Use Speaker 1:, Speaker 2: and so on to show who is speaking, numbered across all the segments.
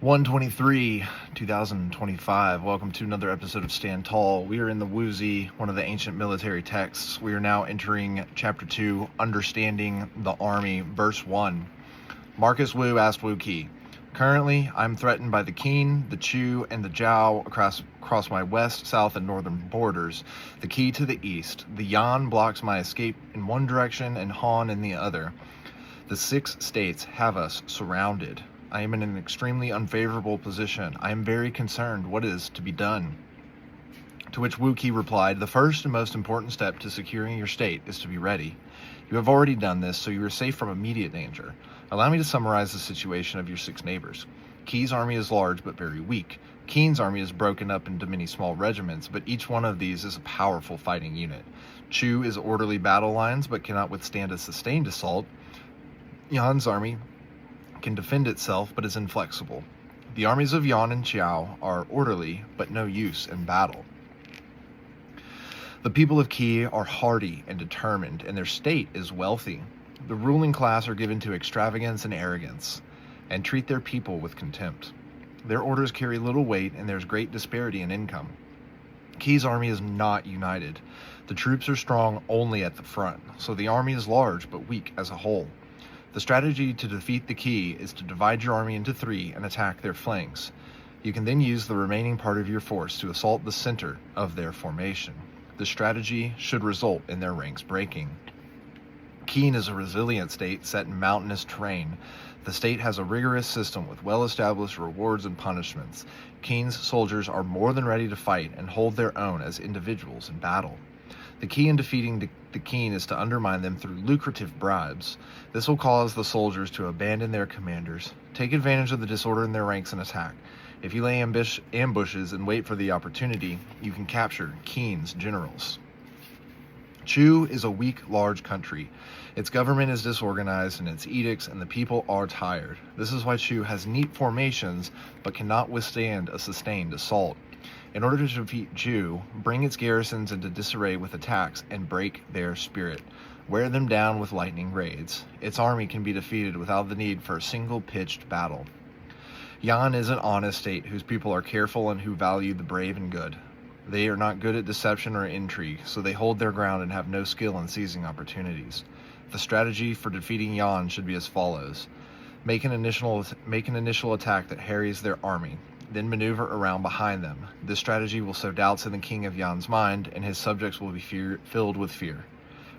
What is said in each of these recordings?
Speaker 1: 123, 2025. Welcome to another episode of Stand Tall. We are in the Wuzi, one of the ancient military texts. We are now entering Chapter 2, Understanding the Army, Verse 1. Marcus Wu asked Wu Qi, "Currently, I'm threatened by the Qin, the Chu, and the Zhao across my west, south, and northern borders. The Qi to the east. The Yan blocks my escape in one direction and Han in the other. The 6 states have us surrounded. I am in an extremely unfavorable position. I am very concerned. What is to be done?" To which Wu Qi replied, "The first and most important step to securing your state is to be ready. You have already done this, so you are safe from immediate danger. Allow me to summarize the situation of your 6 neighbors. Qi's army is large but very weak. Qin's army is broken up into many small regiments, but each one of these is a powerful fighting unit. Chu is orderly battle lines but cannot withstand a sustained assault. Yan's army can defend itself but is inflexible. The armies of Yan and Qiao are orderly but no use in battle. The people of Qi are hardy and determined, and their state is wealthy. The ruling class are given to extravagance and arrogance, and treat their people with contempt. Their orders carry little weight, and there's great disparity in income. Qi's army is not united. The troops are strong only at the front, so the army is large but weak as a whole. The strategy to defeat the Qi is to divide your army into 3 and attack their flanks. You can then use the remaining part of your force to assault the center of their formation. The strategy should result in their ranks breaking. Qin is a resilient state set in mountainous terrain. The state has a rigorous system with well-established rewards and punishments. Qin's soldiers are more than ready to fight and hold their own as individuals in battle. The key in defeating the Qin is to undermine them through lucrative bribes. This will cause the soldiers to abandon their commanders. Take advantage of the disorder in their ranks and attack. If you lay ambushes and wait for the opportunity, you can capture Qin's generals. Chu is a weak, large country. Its government is disorganized and its edicts and the people are tired. This is why Chu has neat formations but cannot withstand a sustained assault. In order to defeat Chu, bring its garrisons into disarray with attacks and break their spirit. Wear them down with lightning raids. Its army can be defeated without the need for a single pitched battle. Yan is an honest state whose people are careful and who value the brave and good. They are not good at deception or intrigue, so they hold their ground and have no skill in seizing opportunities. The strategy for defeating Yan should be as follows. Make an initial attack that harries their army. Then maneuver around behind them. This strategy will sow doubts in the king of Yan's mind, and his subjects will be filled with fear.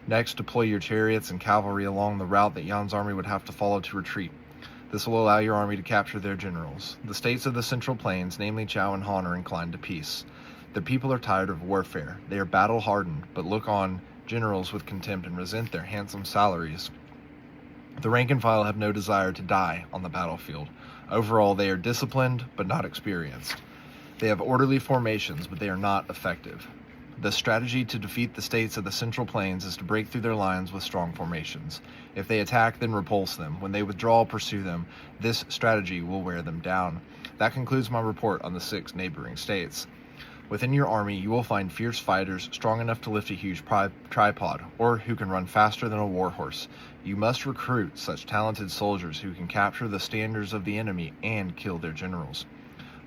Speaker 1: Next, deploy your chariots and cavalry along the route that Yan's army would have to follow to retreat. This will allow your army to capture their generals. The states of the Central Plains, namely Chao and Han, are inclined to peace. The people are tired of warfare. They are battle-hardened, but look on generals with contempt and resent their handsome salaries. The rank and file have no desire to die on the battlefield. Overall, they are disciplined, but not experienced. They have orderly formations, but they are not effective. The strategy to defeat the states of the Central Plains is to break through their lines with strong formations. If they attack, then repulse them. When they withdraw, pursue them. This strategy will wear them down. That concludes my report on the 6 neighboring states. Within your army, you will find fierce fighters strong enough to lift a huge tripod, or who can run faster than a warhorse. You must recruit such talented soldiers who can capture the standards of the enemy and kill their generals.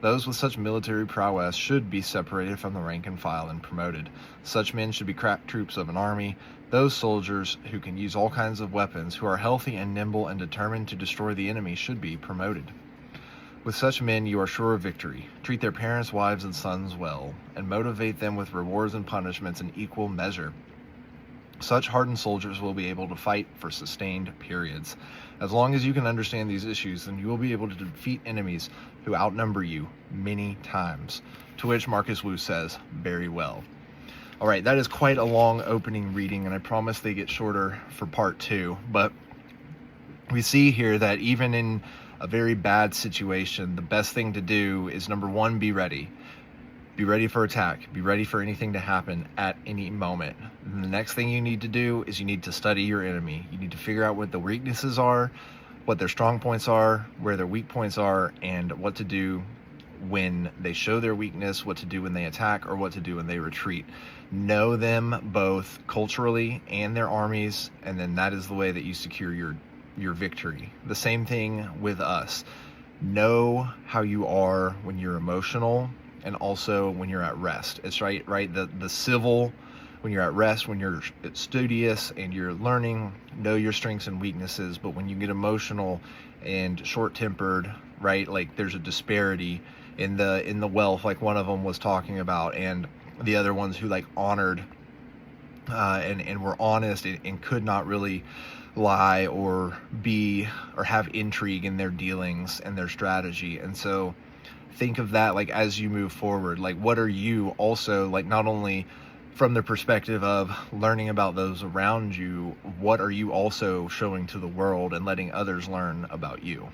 Speaker 1: Those with such military prowess should be separated from the rank and file and promoted. Such men should be crack troops of an army. Those soldiers who can use all kinds of weapons, who are healthy and nimble and determined to destroy the enemy, should be promoted. With such men, you are sure of victory. Treat their parents, wives, and sons well, and motivate them with rewards and punishments in equal measure. Such hardened soldiers will be able to fight for sustained periods. As long as you can understand these issues, then you will be able to defeat enemies who outnumber you many times." To which Marcus Wu says, "Very well." All right, that is quite a long opening reading, and I promise they get shorter for part 2. But we see here that even in a very bad situation, the best thing to do is, number 1, be ready. Be ready for attack. Be ready for anything to happen at any moment. And the next thing you need to do is you need to study your enemy. You need to figure out what the weaknesses are, what their strong points are, where their weak points are, and what to do when they show their weakness, what to do when they attack, or what to do when they retreat. Know them both culturally and their armies, and then that is the way that you secure your victory. The same thing with us. Know how you are when you're emotional and also when you're at rest. It's right? The civil, when you're at rest, when you're studious and you're learning, know your strengths and weaknesses. But when you get emotional and short-tempered, right, like there's a disparity in the wealth, like one of them was talking about, and the other ones who like honored and were honest and could not really lie or be or have intrigue in their dealings and their strategy. And so think of that like as you move forward, like what are you also, like not only from the perspective of learning about those around you, what are you also showing to the world and letting others learn about you?